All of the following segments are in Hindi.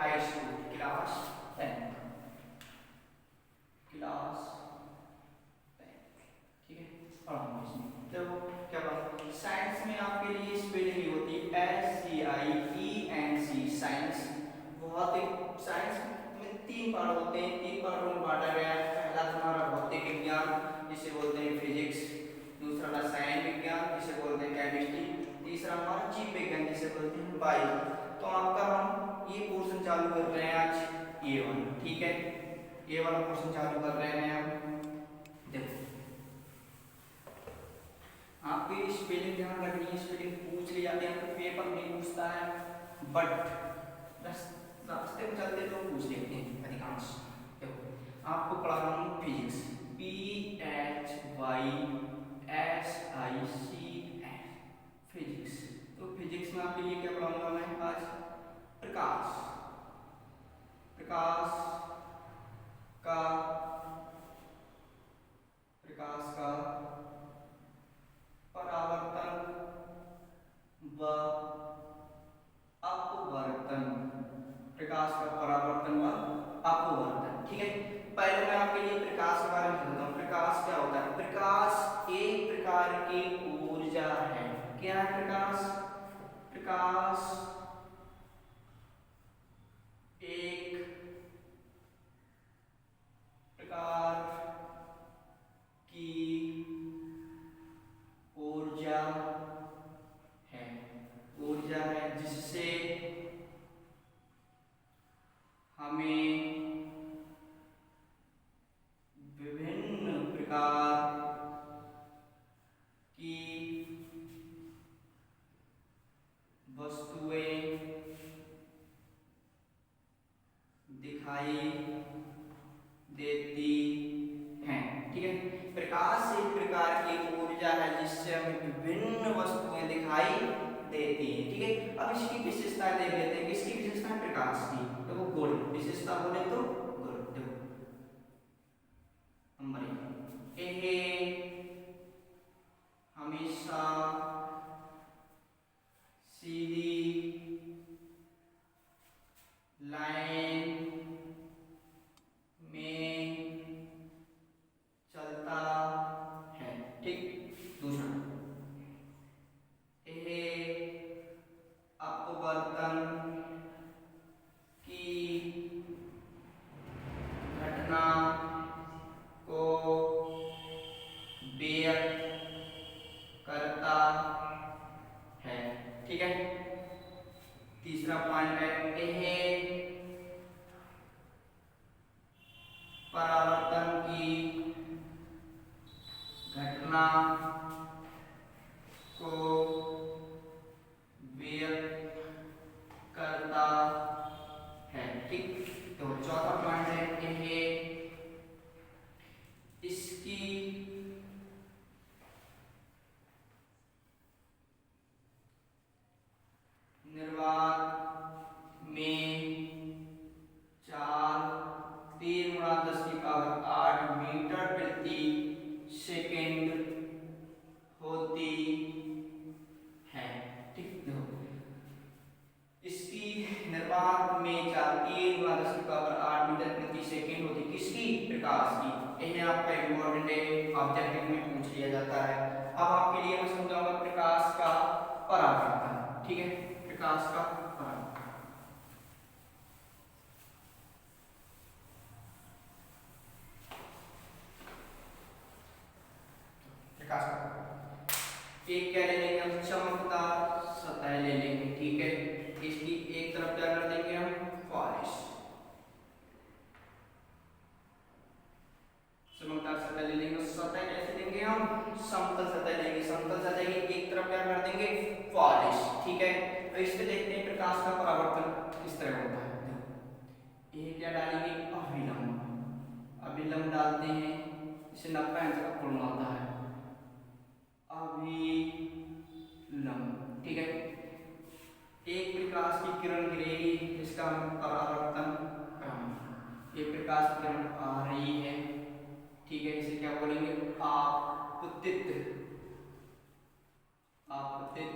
हाई स्कूल, क्लास 10, क्लास 10, ठीक है। पढ़ाऊंगा इसमें, देखो क्या पढ़ा। साइंस में आपके लिए स्पेलिंग होती है SCIENC, साइंस। बहुत ही साइंस में 3 पार्ट होते हैं, 3 पार्टों में बांटा गया है। पहला तुम्हारा भौतिक विज्ञान जिसे बोलते हैं फिजिक्स, दूसरा रसायन विज्ञान जिसे बोलते हैं केमिस्ट्री, तीसरा हमारा जीव विज्ञान जिसे बोलते हैं बायो। तो आपका हम ये पोर्शन चालू कर रहे हैं आज A1, ठीक है। ये वाला पोर्शन चालू कर रहे हैं हम। देखो आपकी स्पेलिंग ध्यान रखनी है, स्पेलिंग पूछ ली जाती है तो पेपर नहीं पूछता है, बट रास्ते में चलते तो पूछ लेते हैं अधिकांश। देखो आपको पढ़ा रहा हूँ फिजिक्स, PHYSICS, फिजिक्स। तो फिजिक्स में आपके लिए क्या पढ़ाऊंगा मैं आज, प्रकाश। प्रकाश का परावर्तन व अपवर्तन, प्रकाश का परावर्तन व अपवर्तन, ठीक है। पहले मैं आपके लिए प्रकाश के बारे में बताता हूँ। प्रकाश क्या होता है? प्रकाश एक प्रकार की ऊर्जा है। क्या है प्रकाश? प्रकाश एक प्रकार की ऊर्जा है, ऊर्जा है जिससे हमें विभिन्न प्रकार की वस्तुएं दिखाई देती हैं, ठीक है। प्रकाश एक प्रकार की ऊर्जा है जिससे हमें विभिन्न वस्तुएं दिखाई देती हैं, ठीक है। अब इसकी विशेषता देख लेते हैं। किसकी विशेषता है? प्रकाश की। तो वो गुण विशेषता बोले तो गुण, देखो नंबर 1, यह हमेशा सीधी लाइन में चलता है, ठीक। दूसरा, यह अपवर्तन की घटना को व्यक्त करता है, ठीक है। तीसरा पॉइंट है, यह परावर्तन की घटना को व्यक्त करता है, ठीक। तो चौथा पॉइंट है, यह इसकी निर्वात में चाल 3×10⁸ मीटर प्रति सेकंड होती है, ठीक। इसकी निर्वात में चाल 3×10⁸ मीटर प्रति सेकंड होती, किसकी? प्रकाश की। यह आपका इम्पोर्टेंट है, ऑब्जेक्टिव में पूछ लिया जाता है। अब आपके लिए मैं समझाऊंगा प्रकाश का परावर्तन, ठीक है। प्रकाश का परावर्तन, प्रकाश का एक क्या ले लेंगे हम? चमकदार सतह ले लेंगे, ठीक है। इसकी एक तरफ क्या कर देंगे हम? पॉलिश। चमकदार सतह ले लेंगे। सतह कैसे लेंगे हम? समतल सतह लेंगे। समतल सतह की एक तरफ क्या कर देंगे? पॉलिश, ठीक है। तो इस पे देखते हैं प्रकाश का परावर्तन किस तरह होता है। ये क्या डालेंगे? अभिलंब। अभिलंब डालते हैं, इसे 90 अंश का कोण आता है, अभिलंब, ठीक है। एक प्रकाश की किरण गिरेगी जिसका हम परावर्तन करेंगे। एक प्रकाश की किरण आ रही है, ठीक है, इसे क्या बोलेंगे? आपतित, आपतित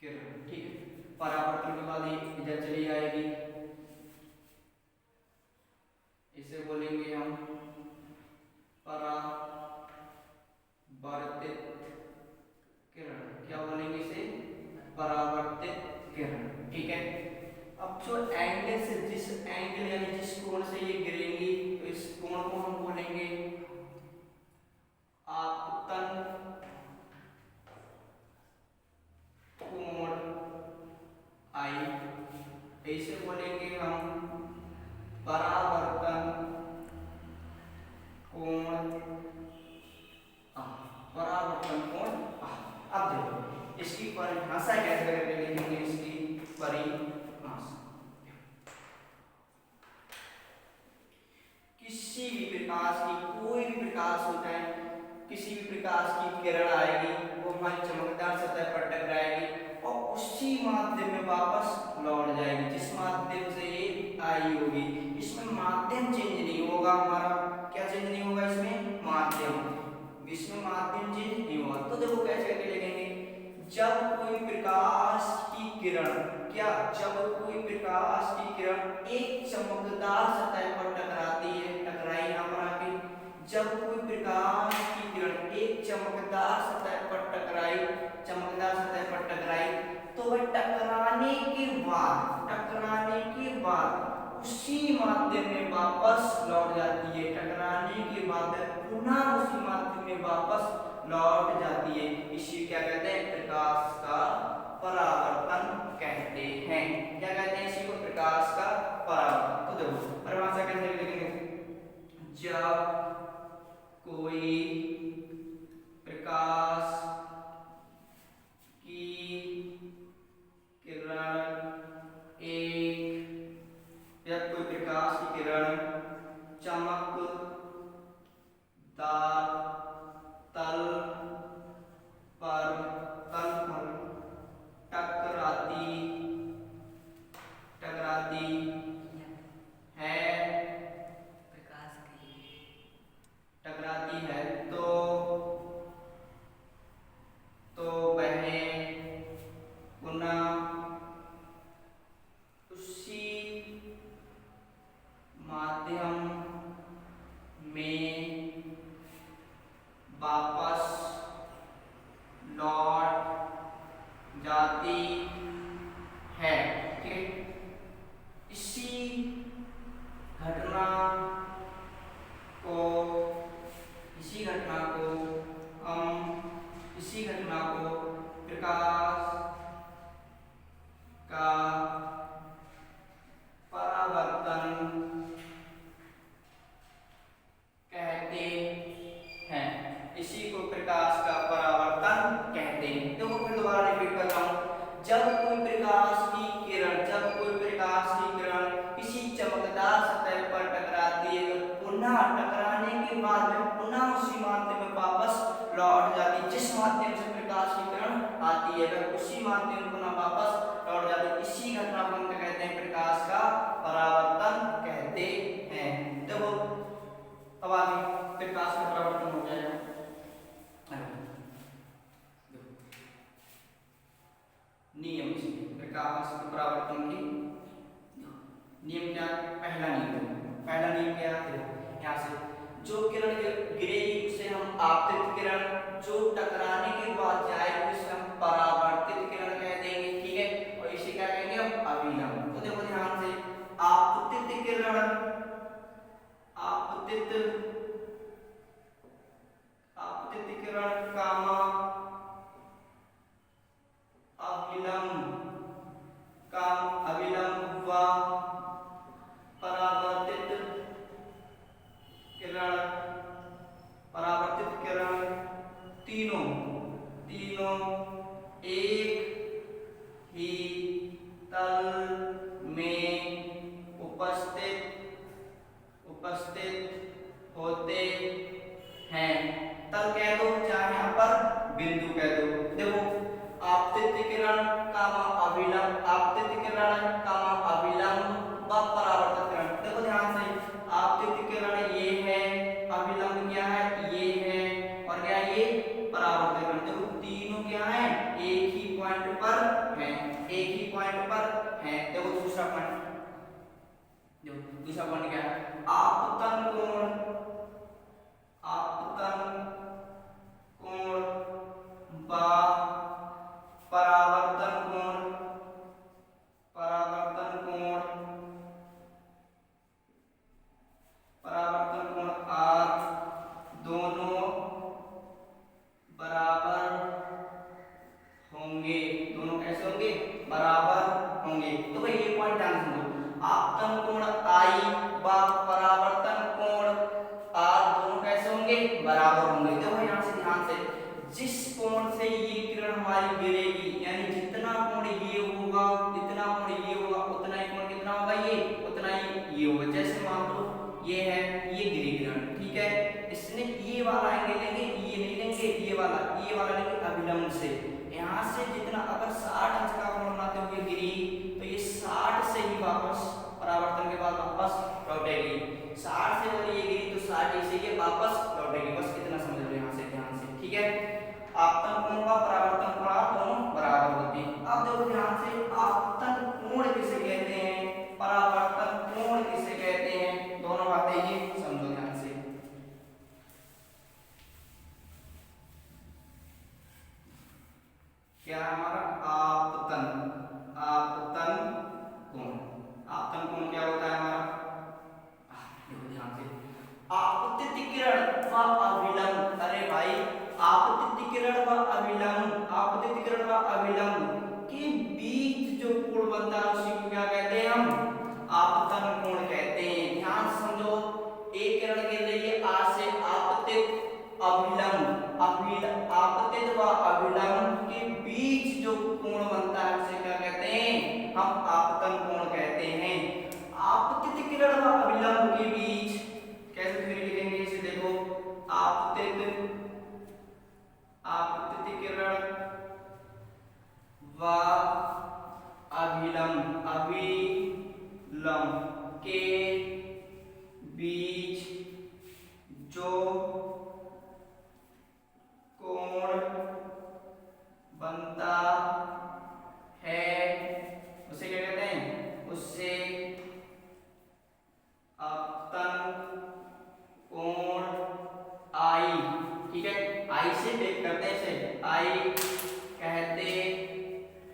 किरण, ठीक है। परावर्तन के बाद इधर चली जाएगी, इसे बोलेंगे हम परावर्तित किरण। क्या बोलेंगे इसे? परावर्तित किरण। ठीक है। अब जो एंगल से, जिस एंगल यानी जिस कोण से ये गिरेंगी, तो इस कोण को हम बोलेंगे आपतन कोण आई। ऐसे बोलेंगे हम परावर्तन कोण आ। परावर्तन कोण आ। अब देखो इसकी परिभाषा कैसे करके लिखेंगे, इसकी परिभाषा। किसी भी प्रकाश की, कोई भी प्रकाश होता है, किसी भी प्रकाश की किरण आएगी, वो हमारी चमकदार सतह पर टकराएगी और उसी माध्यम में वापस लौट जाएगी जिस माध्यम से ये आई होगी। इसमें माध्यम चेंज नहीं होगा, हमारा क्या चेंज नहीं होगा इसमें? माध्यम। इसमें माध्यम चेंज नहीं होगा। तो देखो कैसे करके लिखेंगे, जब कोई प्रकाश की किरण, क्या जब कोई प्रकाश की किरण एक चमकदार सतह पर टकराती है, टकराई यहाँ पर आके, जब कोई प्रकाश की किरण एक चमकदार सतह पर टकराई, चमकदार सतह पर टकराई, तो वह टकराने के बाद उसी माध्यम में वापस लौट जाती है। टकराने के बाद पुनः उसी माध्यम में वापस लौट जाती है। इसी क्या कहते हैं? प्रकाश का परावर्तन कहते हैं। क्या कहते हैं इसी को? प्रकाश का परावर्तन। तो देखो परिभाषा कैसे लिखेंगे, जब कोई प्रकाश की किरण या कोई प्रकाश की किरण चमकदार तल पर टकराती है, टकराती है, तो वह पुनः उसी माध्यम में वापस लौट जाती है। ठीक है। इसी घटना को प्रकाश का परावर्तन कहते हैं। इसी को प्रकाश का परावर्तन कहते हैं। देखो फिर दोबारा रिपीट कर रहा हूं, जब कोई प्रकाश की किरण किसी चमकदार सतह पर टकराती है, तो पुनः टकराने के बाद में पुनः उसी माध्यम में वापस लौट जाती है। जिस माध्यम से प्रकाश की किरण आती है, वह उसी माध्यम में पुनः वापस लौट जाती है। इसी घटना को हम क्या कहते हैं? प्रकाश का परावर्तन कहते हैं। देखो अब आगे प्रकाश का परावर्तन हो जाएगा। नियम, प्रकाश के परावर्तन के नियम क्या? पहला नियम क्या है? यहाँ से जो किरण गिरेगी उसे हम आपतित किरण, जो टकराने के बाद जाएगी उसे हम परावर्तित किरण कह देंगे। ठीक है। और इसे क्या कहेंगे हम? अभिलंब। तो देखो ध्यान से, आपतित किरण, आपतित किरण कामा अभिलंब व परावर्तित किरण तीनों एक ही तल में उपस्थित होते हैं। तल कह दो, चाहे यहाँ पर बिंदु कह दो। देखो आपतित किरण कामा अभिलंब व परावर्तित किरण। देखो ध्यान से, आपतित किरण ये है, अभिलंब क्या है? ये है, और क्या ये? परावर्तित किरण। देखो तीनों क्या है? एक ही पॉइंट पर है, है। देखो दूसरा पॉइंट, देखो दूसरा पॉइंट क्या है, आपतन कोण, आपतन कोण व परावर्तन कोण, परावर्तन कोण, परावर्तन कोण आर दोनों बराबर होंगे, दोनों कैसे होंगे, बराबर होंगे। तो भाई ये पॉइंट ध्यान से समझो, आपतन कोण आई व परावर्तन कोण आर दोनों कैसे होंगे, बराबर होंगे। देखो यहाँ से ध्यान से, जिस कोण से ये किरण हमारी गिरेगी, यानी जितना कोण ये होगा, जितना कोण ये होगा, उतना ही कोण कितना होगा, ये उतना ही ये होगा। जैसे मान लो ये है, ये गिरी किरण, ठीक है, इसने ये वाला एंगल लेंगे, ये नहीं लेंगे, ये वाला लेंगे अभिलंब से। यहाँ से जितना अगर 60 अंश का कोण बनाते हुए गिरी, तो ये 60 से ही वापस परावर्तन के बाद वापस लौटेगी, 60 से अगर ये गिरी तो 60 से ये वापस लौटेगी। बस इतना समझ लो यहाँ से ध्यान से, ठीक है। आपतन कोण का परावर्तन कोण दोनों बराबर होती है। अब देखो ध्यान से, आपतन कोण किसे कहते हैं, परावर्तन कोण किसे कहते हैं, दोनों बातें ये समझो ध्यान से। क्या हमारा आपतन, आपतन कोण, आपतन कोण क्या होता है हमारा, देखो ध्यान से, आपतित किरण व अभिलंब, अरे भाई आपतित किरण व अभिलंब, आपतित किरण व अभिलंब के बीच जो कोण बनता है उसी को क्या कहते हैं, हम आपतन कोण कहते हैं। ध्यान से समझो, एक किरण गिर रही है आ से, आपतित अभिलंब, आपतित व अभिलंब के बीच जो कोण बनता है उसे क्या कहते हैं, हम आपतन कोण कहते हैं। आपतित किरण व अभिलंब के बीच कैसे फिर लिखेंगे इसे, देखो आपतित, आपतित किरण व अभिलंब, अभिलंब के बीच जो कोण बनता है उसे क्या कहते हैं, उससे आपतन कोण आई, ठीक है, आई से ब्रेक करते हैं इसे, आई कहते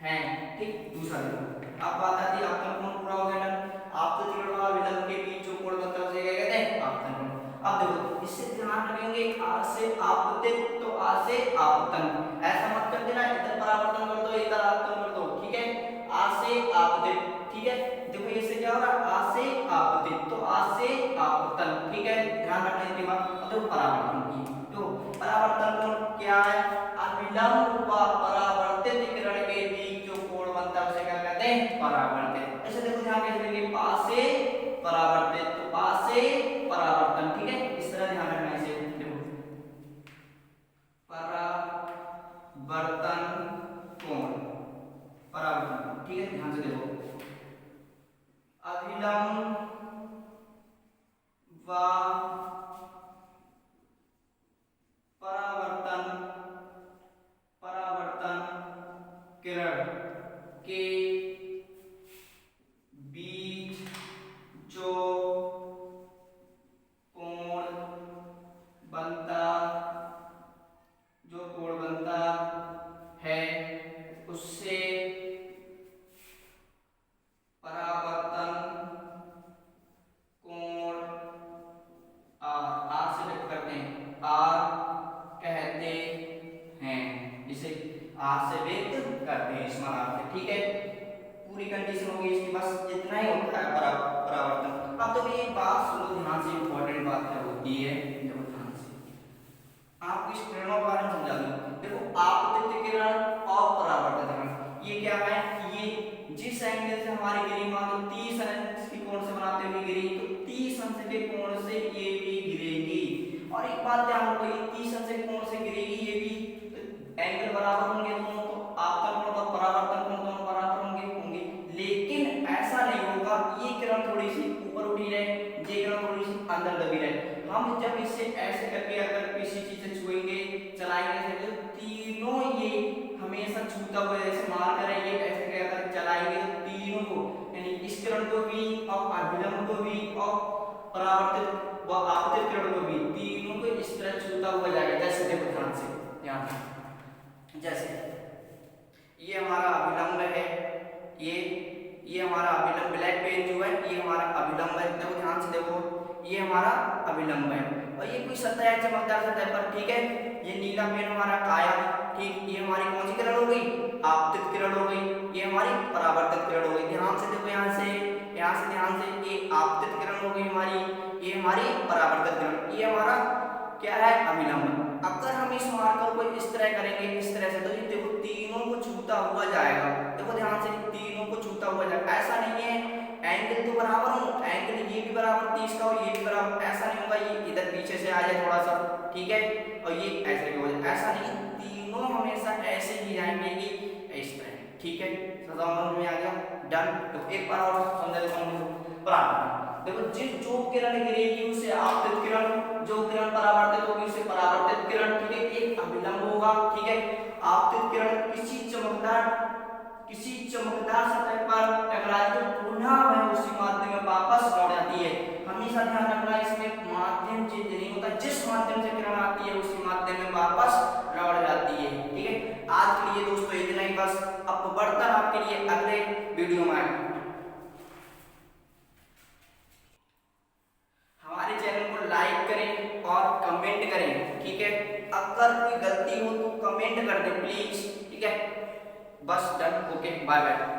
हैं, ठीक। दूसरा देखो, अब बात आती है आपतन कोण पूरा हो गया ना, आपतित किरण व अभिलंब के बीच जो कोण बनता है उसे क्या कहते हैं, आपतन कोण। अब देखो इससे ध्यान रखेंगे, आ से आपतित तो आ से आपतन, ऐसा मत कर देना इधर परावर्तन कर दो इधर आपतन कर दो, ठीक है, आ से आपतित, ठीक है। देखो इससे क्या हो रहा है, आ से आपतित तो आ से आपतन, ठीक है, ध्यान रखना इसके बाद। देखो परावर्तन की, तो परावर्तन कोण क्या है, अभिलंब व परावर्तित किरण के बीच जो कोण बनता है उसे क्या कहते हैं, परावर्तित। ऐसे देखो ध्यान कैसे लेंगे, पा से परावर्तित तो पा से परावर्तन, ठीक है, इस तरह ध्यान रखना इसे। देखो परावर्तन कोण, परावर्तन, ठीक है, ध्यान से देखो, अभिलंब व परावर्तन, परावर्तन किरण के बीच जो कोण बनता, जो कोण बनता है उससे परावर्तन कोण आर से व्यक्त करते हैं, आर कहते हैं, इसे आर से व्यक्त करते हैं इस मान से, ठीक है। पूरी कंडीशन होगी इसकी, बस इतना ही होता है परावर्तन। अब तो ये बात सुनो ध्यान से, इंपॉर्टेंट बात क्या होती है, देखो ध्यान से, आपको इस किरणों के बारे में समझा दूं। देखो आपतित किरण और परावर्तित किरण ये क्या है, ये जिस एंगल से हमारी गिरी, मान लो 30 अंश के कोण से बनाते हुए गिरी, तो 30 अंश के कोण से ये भी गिरेगी। और एक बात ध्यान रखो, ये 30 अंश के कोण से गिरेगी, ये भी तो एंगल बराबर होंगे दोनों, तो आपतन कोण और परावर्तन कोण दोनों बराबर होंगे। लेकिन ऐसा नहीं होगा, ये किरण थोड़ी सी ऊपर उठी रहे, ये किरण थोड़ी सी अंदर दबी रहे। हम जब इसे ऐसे करके अगर किसी चीज से छुएंगे, चलाएंगे, तो तीनों ये हमेशा छूता हुआ जैसे मार कर ये ऐसे अगर चलाएंगे तो तीनों को अभिलंब को भी और परावर्तित व आपतित किरण को भी, तीनों को इस तरह छूता हुआ जाएगा। जैसे देखो ध्यान से, ध्यान से, जैसे ये हमारा अभिलंब है, ये हमारा अभिलंब, ब्लैक पेन जो है ये हमारा अभिलंब है। देखो ध्यान से देखो, ये हमारा अभिलंब है और ये कोई सतह है चमकदार सतह पर, ठीक है। ये नीला पेन हमारा काया, ठीक, ये हमारी कौन सी किरण हो गई, आपतित किरण हो गई, ये हमारी परावर्तित किरण हो गई। ध्यान से देखो, यहाँ से ध्यान से, ये आपतित किरण हो गई हमारी, ये हमारी परावर्तित किरण, ये हमारा क्या है, अभिलंब। अगर हम इस मार्कर को इस तरह करेंगे, इस तरह से, तो ये देखो तीनों को छूता हुआ जाएगा। देखो ध्यान से, तीनों को छूता हुआ जाएगा। ऐसा नहीं है एंगल तो बराबर हो, एंगल ये भी बराबर 30 का और ये भी बराबर, ऐसा नहीं होगा ये इधर पीछे से आ जाए थोड़ा सा, ठीक है, और ये ऐसे भी हो जाए, ऐसा नहीं, तीनों हमेशा ऐसे ही जाएंगे कि इस तरह, ठीक है। समझ में आ गया, डन। तो एक बार और समझ लेता हूं, बराबर देखो, जो किरण गिरेगी उसे आपतित किरण, जो किरण परावर्तित होगी उसे परावर्तित किरण, ठीक है। एक अभिलंब होगा, ठीक है, आपतित किरण किसी चमकदार सतह पर टकराए तो पुनः वह उसी माध्यम में वापस लौट जाती है। हमेशा ध्यान रखना, इसमें माध्यम चेंज नहीं होता, जिस माध्यम से किरण आती है उसी माध्यम में वापस लौट जाती है, ठीक है। आज के लिए दोस्तों इतना ही बस, अब बढ़ता आपके लिए अगले वीडियो में। हमारे चैनल को लाइक करें और कमेंट करें, ठीक है। अगर कोई गलती हो तो कमेंट कर दे प्लीज, ठीक है। बस डन, ओके, बाय बाय।